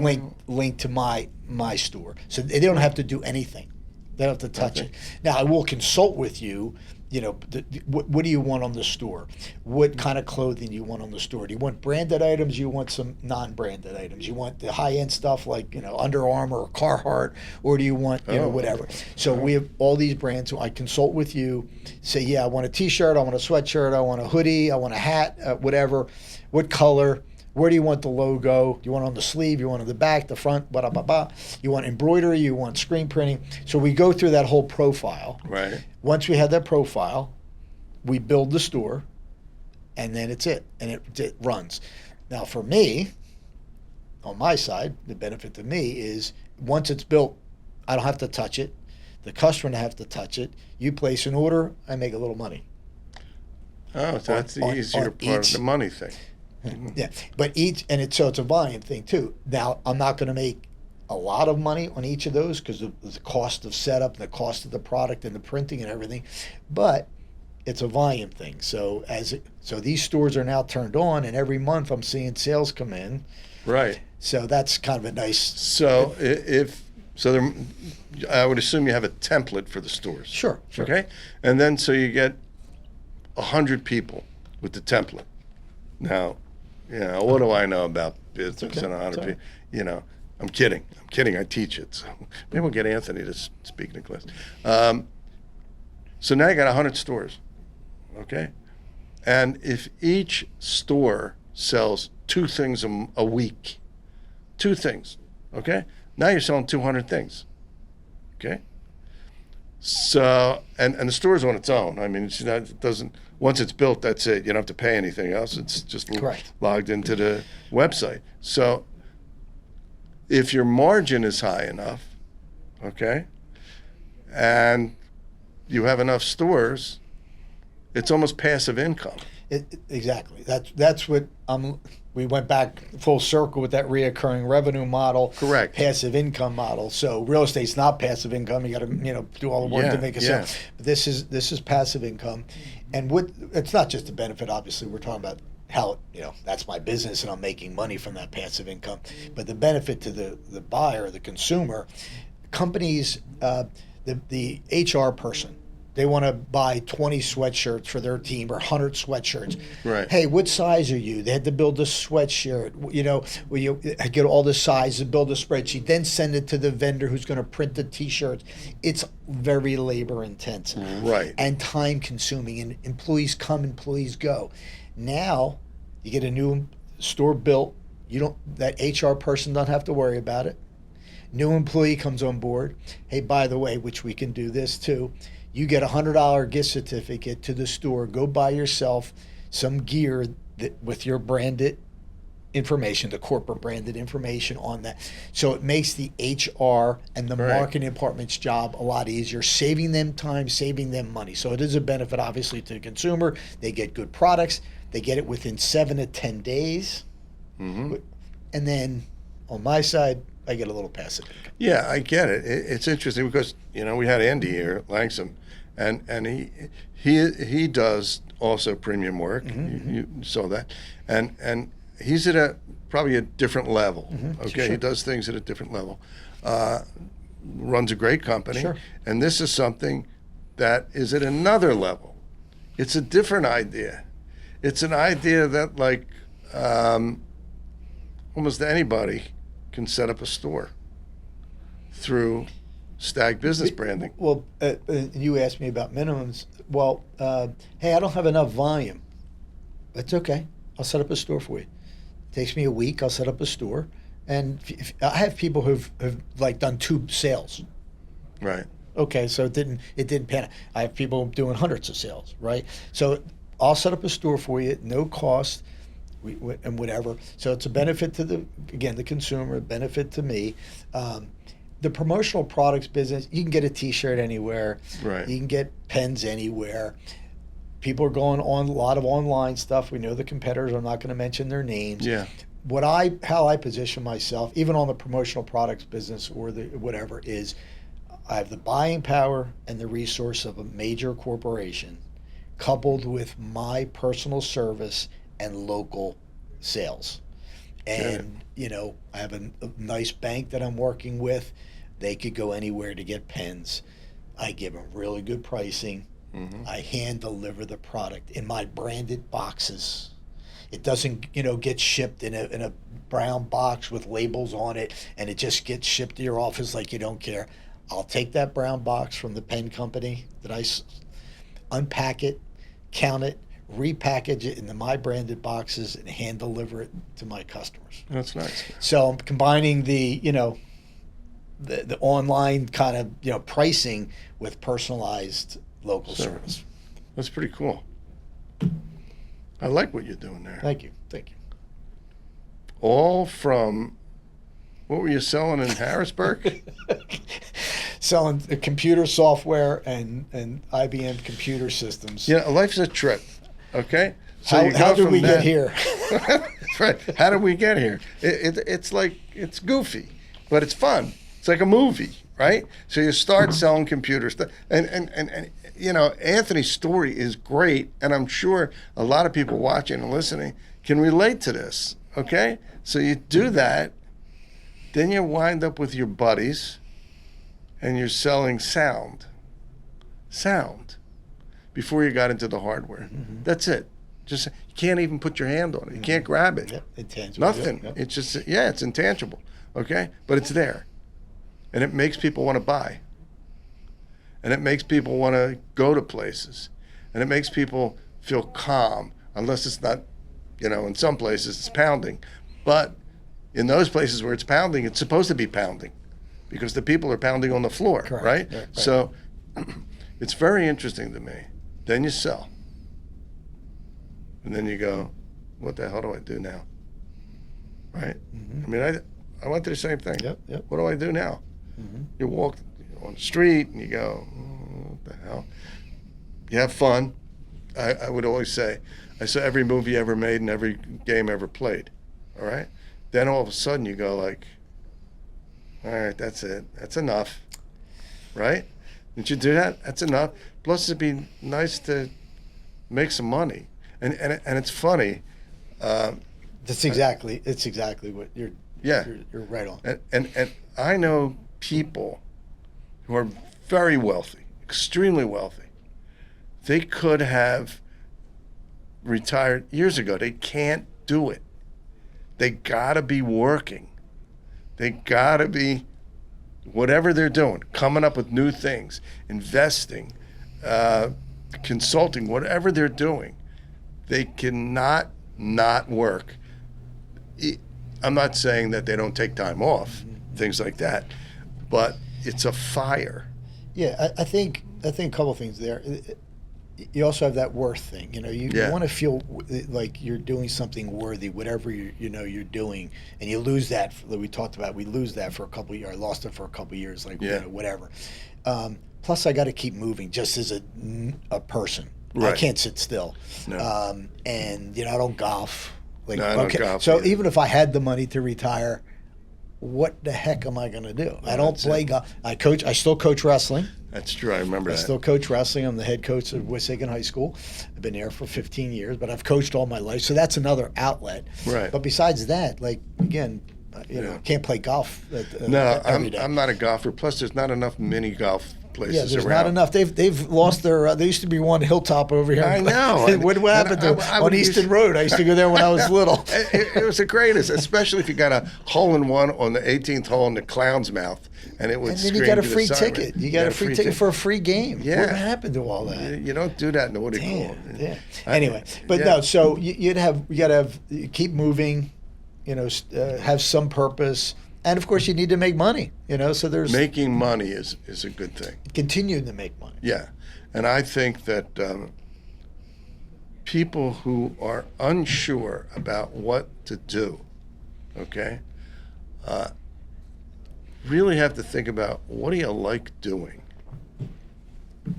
linked to my store. So they don't have to do anything. They don't have to touch it. Now, I will consult with you. You know, what do you want on the store? What kind of clothing do you want on the store? Do you want branded items? You want some non-branded items? You want the high-end stuff like, you know, Under Armour or Carhartt, or do you want, you know, whatever? So we have all these brands. So I consult with you, say, yeah, I want a T-shirt, I want a sweatshirt, I want a hoodie, I want a hat, whatever. What color? Where do you want the logo? Do you want it on the sleeve? You want it on the back, the front, blah, blah, blah. You want embroidery? You want screen printing? So we go through that whole profile. Right. Once we have that profile, we build the store, and then it's it, and it runs. Now, for me, on my side, the benefit to me is once it's built, I don't have to touch it. The customer doesn't have to touch it. You place an order, I make a little money. Oh, so that's the easier part of the money thing. Yeah, but so it's a volume thing too. Now, I'm not going to make a lot of money on each of those because of the cost of setup, the cost of the product, and the printing and everything, but it's a volume thing. So so these stores are now turned on, and every month I'm seeing sales come in. Right. So that's kind of a nice. So I would assume you have a template for the stores. Sure. Okay, and then so you get 100 people with the template. Now, you know, what do I know about business and 100 people? You know, I'm kidding. I teach it. So maybe we'll get Anthony to speak in the class. So now you got 100 stores, okay? And if each store sells 2 things a week, 2 things, okay? Now you're selling 200 things, okay? So, and the store's on its own. I mean, it doesn't, once it's built, that's it. You don't have to pay anything else. It's just logged into the website. So if your margin is high enough, okay, and you have enough stores, it's almost passive income. Exactly. That's what we went back full circle with that reoccurring revenue model. Correct. Passive income model. So real estate's not passive income. You got to do all the work to make a sale. But this is passive income, and it's not just a benefit. Obviously, we're talking about how that's my business and I'm making money from that passive income. But the benefit to the buyer, the consumer, companies, the HR person. They want to buy 20 sweatshirts for their team or 100 sweatshirts. Right. Hey, what size are you? They had to build a sweatshirt. You know, you get all the sizes, build a spreadsheet, then send it to the vendor who's going to print the T-shirts. It's very labor intensive, right, and time consuming. And employees come, employees go. Now, you get a new store built. That HR person doesn't have to worry about it. New employee comes on board. Hey, by the way, which we can do this too. You get a $100 gift certificate to the store. Go buy yourself some gear with your branded information, the corporate branded information on that. So it makes the HR and the marketing department's job a lot easier, saving them time, saving them money. So it is a benefit, obviously, to the consumer. They get good products. They get it within 7 to 10 days. Mm-hmm. And then on my side, I get a little passive income. Yeah, I get it. It's interesting because we had Andy here, Langston, and he does also premium work. Mm-hmm. You saw that, and he's at probably a different level. Mm-hmm. Okay, sure. He does things at a different level. Runs a great company, sure. And this is something that is at another level. It's a different idea. It's an idea that almost anybody can set up a store through StagBusinessBranding. Well, you asked me about minimums. Well, hey, I don't have enough volume. That's okay. I'll set up a store for you. It takes me a week. I'll set up a store. And I have people who've done 2 sales. Right. Okay, so it didn't pan out. I have people doing hundreds of sales, right? So I'll set up a store for you at no cost. and whatever. So it's a benefit to the consumer, a benefit to me. The promotional products business, you can get a T-shirt anywhere. Right. You can get pens anywhere. People are going on a lot of online stuff. We know the competitors. I'm not going to mention their names. Yeah. How I position myself, even on the promotional products business or the whatever, is I have the buying power and the resource of a major corporation, coupled with my personal service and local sales. And, I have a nice bank that I'm working with. They could go anywhere to get pens. I give them really good pricing. Mm-hmm. I hand deliver the product in my branded boxes. It doesn't, get shipped in a brown box with labels on it, and it just gets shipped to your office like you don't care. I'll take that brown box from the pen company that I unpack it, count it, repackage it into my branded boxes, and hand deliver it to my customers. That's nice. So I'm combining the online kind of pricing with personalized local service. That's pretty cool. I like what you're doing there. Thank you. All from, what were you selling in Harrisburg? Selling computer software and IBM computer systems. Life's a trip. Okay. So how did we get here? That's right. How did we get here? It's like, it's goofy, but it's fun. It's like a movie, right? So you start selling computer stuff, and Anthony's story is great, and I'm sure a lot of people watching and listening can relate to this. Okay, so you do that, then you wind up with your buddies, and you're selling sound, before you got into the hardware. Mm-hmm. That's it. Just, you can't even put your hand on it. You can't grab it. Yep, intangible. Nothing. Yep. It's just, it's intangible. Okay, but it's there. And it makes people want to buy. And it makes people want to go to places. And it makes people feel calm, unless it's not, in some places it's pounding. But in those places where it's pounding, it's supposed to be pounding because the people are pounding on the floor, right? Yeah, right? So it's very interesting to me. Then you sell. And then you go, what the hell do I do now? Right? Mm-hmm. I mean, I went through the same thing. Yep. What do I do now? Mm-hmm. You walk on the street and you go, what the hell? You have fun. I would always say, I saw every movie ever made and every game ever played. All right? Then all of a sudden you go like, all right, that's it. That's enough. Right? Did you do that? That's enough. Plus it'd be nice to make some money. And it's funny. It's exactly what you're right on. And I know people who are very wealthy, extremely wealthy. They could have retired years ago. They can't do it. They gotta be working. They gotta be, whatever they're doing, coming up with new things, investing, consulting, whatever they're doing. They cannot not work. I'm not saying that they don't take time off, things like that, but it's a fire. Yeah, I think a couple of things there. You also have that worth thing. You want to feel like you're doing something worthy, whatever you're doing, and you lose that. We talked about we lose that for a couple of years. I lost it for a couple of years, whatever. Plus, I got to keep moving, just as a person. Right. I can't sit still. No. And I don't golf. I don't golf so either. Even if I had the money to retire, what the heck am I going to do? I don't play golf. I still coach wrestling. That's true. I remember that. I still coach wrestling. I'm the head coach of Wissahickon High School. I've been there for 15 years, but I've coached all my life. So that's another outlet. Right. But besides that, I can't play golf every day. I'm not a golfer. Plus, there's not enough mini golf places around. Yeah, there's not enough. They've lost their. There used to be one Hilltop over here. I know. What happened on Easton Road? I used to go there when I was little. It was the greatest, especially if you got a hole-in-one on the 18th hole in the Clown's Mouth, and it would. And then you got a free ticket. You got a free ticket for a free game. Yeah. What happened to all that? You don't do that in the what do you call it? Yeah. Anyway, but no. So you got to have keep moving. Have some purpose. And of course, you need to make money. So there's making money is a good thing. Continuing to make money. Yeah, and I think that people who are unsure about what to do, okay, really have to think about, what do you like doing?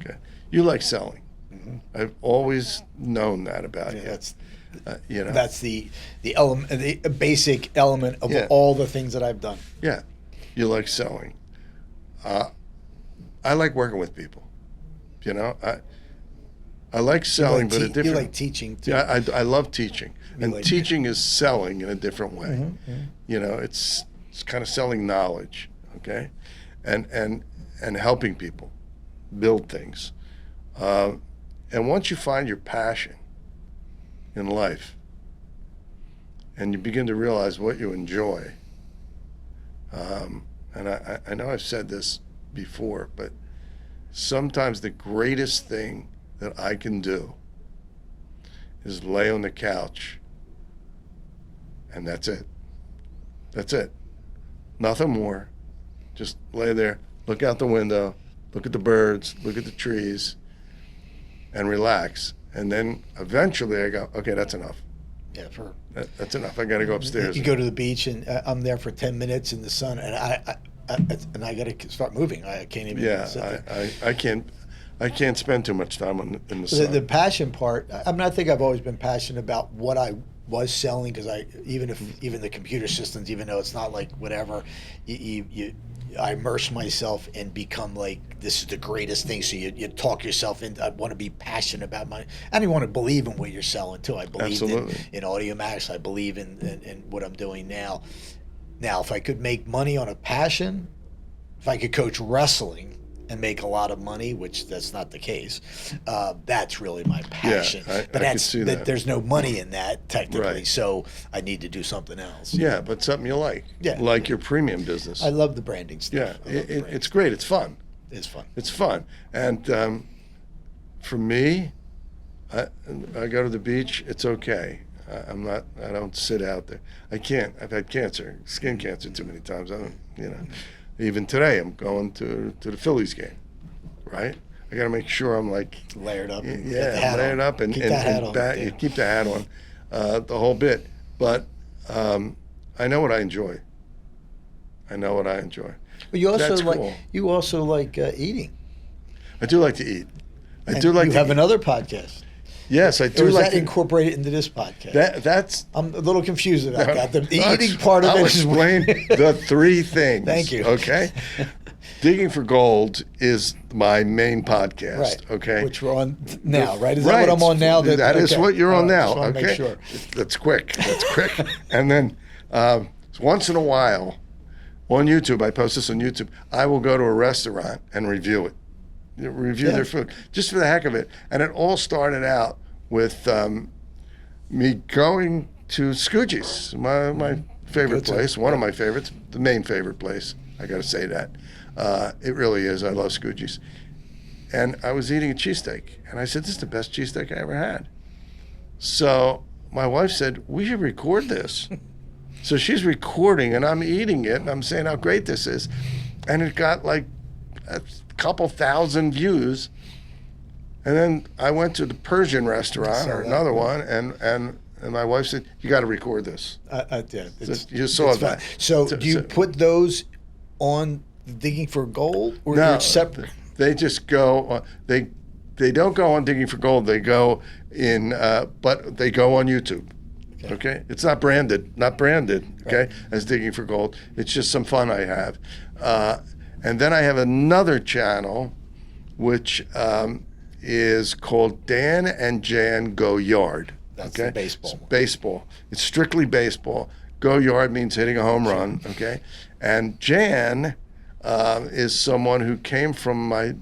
Okay. You like selling. Mm-hmm. I've always known that about you. That's That's the element, the basic element of Yeah. all the things that I've done. Yeah, you like selling. I like working with people. I like selling, but a different. You like teaching too. Yeah, I love teaching, and like teaching is selling in a different way. Mm-hmm. It's kind of selling knowledge, okay, and helping people build things. And once you find your passion in life, and you begin to realize what you enjoy, and I know I've said this before, but sometimes the greatest thing that I can do is lay on the couch, and that's it. That's it. Nothing more. Just lay there, look out the window, look at the birds, look at the trees, and relax. And then eventually I go, okay, that's enough. Yeah, That's enough. I got to go upstairs. You go to the beach, and I'm there for 10 minutes in the sun, and I got to start moving. I can't even sit there. I can't spend too much time in the sun. The passion part, I mean, I think I've always been passionate about what I was selling, because even the computer systems, even though it's not like whatever, I immerse myself and become like, this is the greatest thing. So you talk yourself in. I want to be passionate about and you want to believe in what you're selling too. I believe in AudioMax. I believe in what I'm doing now. Now, if I could make money on a passion, if I could coach wrestling and make a lot of money, which that's not the case, that's really my passion. Yeah, but I can see that. There's no money in that technically, Right. So I need to do something else. Yeah, but something you like. Yeah. Like your premium business. I love the branding stuff. Yeah, it's great. It's fun. It's fun. It's fun. And for me, I go to the beach. It's okay. I don't sit out there. I can't. I've had cancer, skin cancer, too many times. I don't. Even today, I'm going to the Phillies game, right? I got to make sure I'm like layered up. Layered up and keep that hat on. You keep the hat on, the whole bit. But I know what I enjoy. But you also That's like cool. Eating. I do like to eat. You have another podcast. Yes, I do. Or is like that incorporated into this podcast? That's. I'm a little confused about that. The eating part of I'll it is explain the three things. Thank you. Okay. Digging for Gold is my main podcast. Right. Okay. Which we're on now, right? Is that what I'm on now? That is what you're on now. Just Okay. make sure. That's quick. And then once in a while, on YouTube, I post this on YouTube. I will go to a restaurant and review it. Their food, just for the heck of it. And it all started out with me going to Scoogie's, my favorite place, one of my favorites, the main favorite place. I got to say that. It really is. I love Scoogie's. And I was eating a cheesesteak, and I said, this is the best cheesesteak I ever had. So my wife said, we should record this. So she's recording, and I'm eating it, and I'm saying how great this is. And it got like a couple thousand views. And then I went to the Persian restaurant or another one, and my wife said, you got to record this. I did. You saw that. So do you put those on Digging for Gold, or no, you're separate? They just go. They don't go on Digging for Gold. They go but they go on YouTube. Okay, it's not branded. Okay, as Digging for Gold. It's just some fun I have, and then I have another channel, which is called Dan and Jan Go Yard. That's okay, baseball. It's baseball. It's strictly baseball. Go yard means hitting a home run. Okay, and Jan is someone who came from my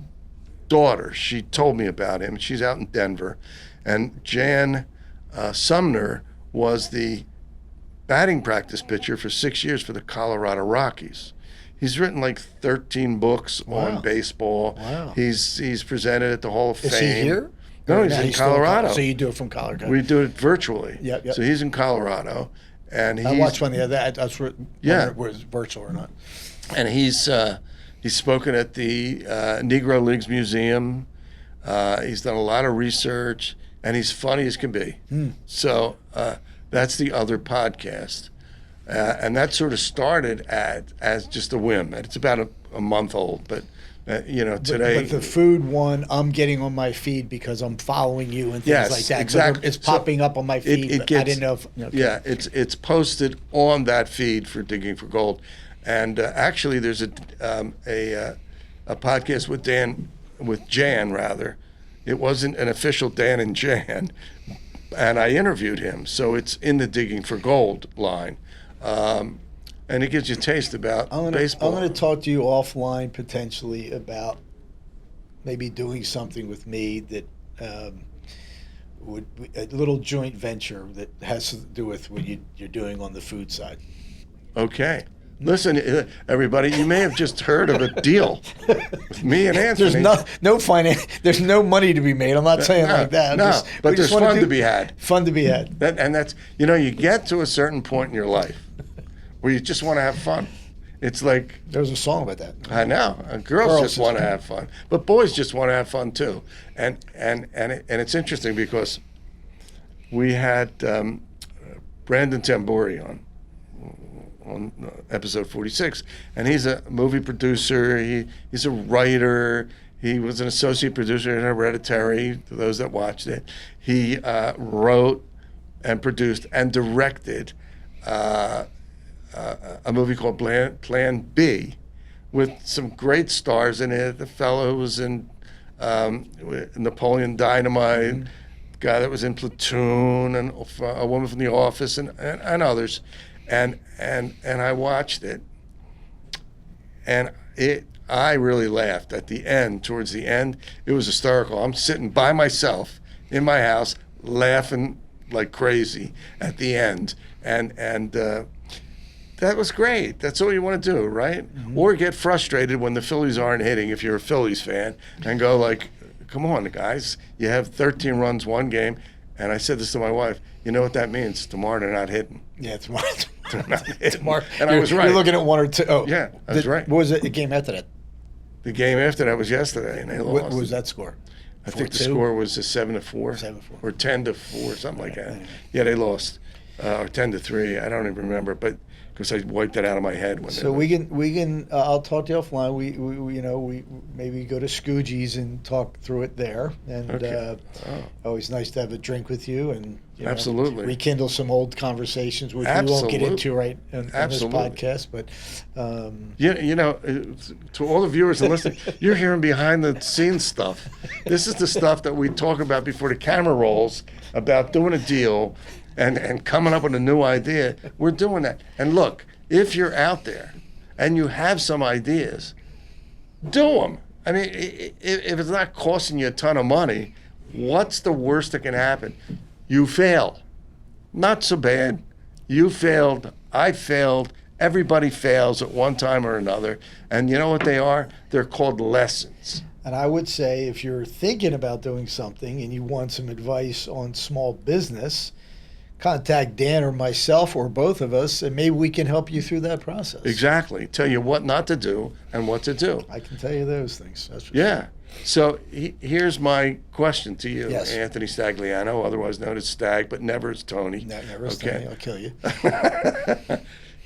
daughter. She told me about him. She's out in Denver, and Jan Sumner was the batting practice pitcher for 6 years for the Colorado Rockies. He's written like 13 books on baseball. Wow. He's presented at the Hall of Fame. Is he here? No, he's in Colorado. So you do it from Colorado? We do it virtually. Yep. So he's in Colorado, and I watched one the other day. That's where it was virtual or not. And he's spoken at the Negro Leagues Museum. He's done a lot of research. and he's funny as can be. So that's the other podcast. And that sort of started as just a whim. And it's about a month old, but today. But the food one, I'm getting on my feed because I'm following you and things Yes, like that. exactly. It's popping up on my feed. It but gets, I didn't know if. Okay. Yeah, it's posted on that feed for Digging for Gold, and actually there's a podcast with Jan rather. It wasn't an official Dan and Jan, and I interviewed him, so it's in the Digging for Gold line. And it gives you a taste about baseball. I'm going to talk to you offline potentially about maybe doing something with me that would a little joint venture that has to do with what you're doing on the food side. Okay. Listen, everybody, you may have just heard of a deal with me and Anthony. There's no finance. There's no money to be made. I'm not saying like that. But there's fun to be had. Fun to be had. And that's, you get to a certain point in your life where you just want to have fun. It's like, there's a song about that. I know, girls just want to have fun, but boys just want to have fun too. And it's interesting because we had Brandon Tambori on episode 46, and he's a movie producer. He's a writer. He was an associate producer in Hereditary. To those that watched it, he wrote and produced and directed a movie called Plan B, with some great stars in it. The fellow who was in Napoleon Dynamite, guy that was in Platoon, and a woman from The Office, and others. And I watched it, and I really laughed at the end. Towards the end, it was hysterical. I'm sitting by myself in my house laughing like crazy at the end, and that was great. That's all you want to do, right? Or get frustrated when the Phillies aren't hitting if you're a Phillies fan, and go like, come on, guys, you have 13 runs one game. And I said this to my wife, you know what that means? Tomorrow they're not hitting. Yeah, tomorrow. They're not hitting. Tomorrow. And I was right. You're looking at one or two. Oh, yeah, I was right. What was it? The game after that? The game after that was yesterday, and they lost. What was that score? I think the score was a 7-4. 7-4. Or 10-4, something like that. Yeah, they lost. Or 10-3. I don't even remember, but because I wiped it out of my head. So we can. I'll talk to you offline. We maybe go to Scoogies and talk through it there. And Okay. Always nice to have a drink with you and Absolutely. rekindle some old conversations, which we won't get into right in this podcast. But to all the viewers and listeners, you're hearing behind the scenes stuff. This is the stuff that we talk about before the camera rolls, about doing a deal and coming up with a new idea. We're doing that. And look, if you're out there and you have some ideas, do them. I mean, if it's not costing you a ton of money, what's the worst that can happen? You fail. Not so bad. You failed. I failed. Everybody fails at one time or another. And you know what they are? They're called lessons. And I would say if you're thinking about doing something and you want some advice on small business, contact Dan or myself or both of us, and maybe we can help you through that process. Exactly. Tell you what not to do and what to do. I can tell you those things. That's for Yeah. sure. So here's my question to you, Yes. Anthony Stagliano, otherwise known as Stag, but never as Tony. No, never Tony, I'll kill you.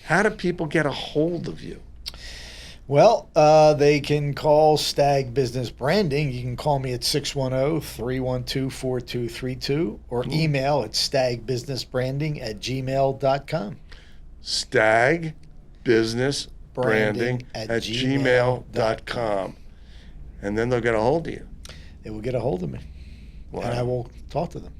How do people get a hold of you? Well, they can call Stag Business Branding. You can call me at 610-312-4232 or email at stagbusinessbranding@gmail.com. stagbusinessbranding@gmail.com. And then they'll get a hold of you. They will get a hold of me. Wow. And I will talk to them.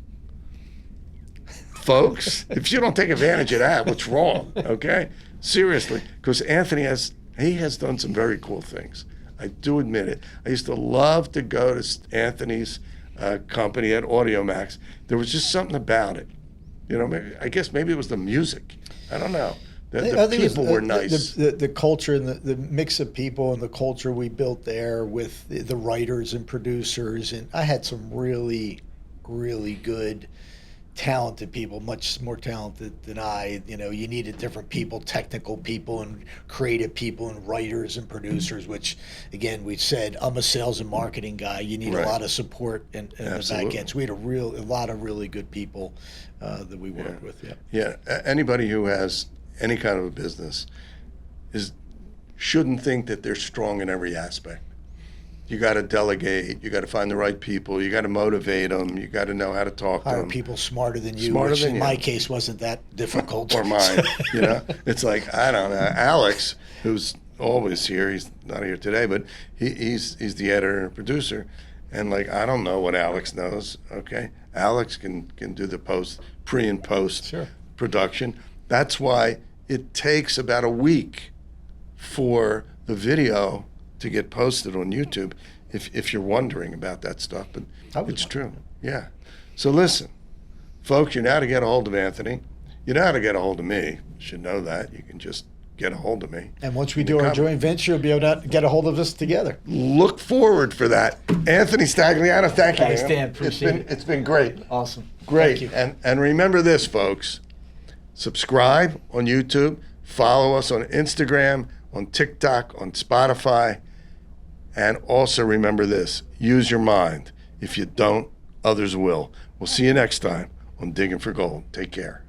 Folks, if you don't take advantage of that, what's wrong? Okay? Seriously. Because Anthony has done some very cool things. I do admit it. I used to love to go to Anthony's company at AudioMax. There was just something about it. I guess maybe it was the music. I don't know. The people were nice. The culture and the mix of people and the culture we built there with the writers and producers. And I had some really, really good talented people, much more talented than I. You know, you needed different people, technical people and creative people and writers and producers, which again, we said, I'm a sales and marketing guy. You need Right. a lot of support in the back Absolutely. end. So we had a lot of really good people that we worked with. Yeah. Yeah, anybody who has any kind of a business shouldn't think that they're strong in every aspect. You got to delegate. You got to find the right people. You got to motivate them. You got to know how to talk to Hire them. people smarter than you, Smarter which than in you. my case wasn't that difficult. Or mine, you know. It's like, I don't know. Alex, who's always here, he's not here today, but he's the editor and producer, and like, I don't know what Alex knows. Okay, Alex can do the pre and post Sure. production. That's why it takes about a week for the video to get posted on YouTube, if you're wondering about that stuff, but it's true. Yeah. So listen, folks, you know how to get a hold of Anthony. You know how to get a hold of me. You should know that. You can just get a hold of me. And once we do our joint venture, you'll be able to get a hold of us together. Look forward for that. Anthony Stagliano, thank you. Thanks, man. Dan. Appreciate it. It's been great. Awesome. Great. Thank you. And remember this, folks. Subscribe on YouTube. Follow us on Instagram, on TikTok, on Spotify. And also remember this. Use your mind. If you don't, others will. We'll see you next time on Digging for Gold. Take care.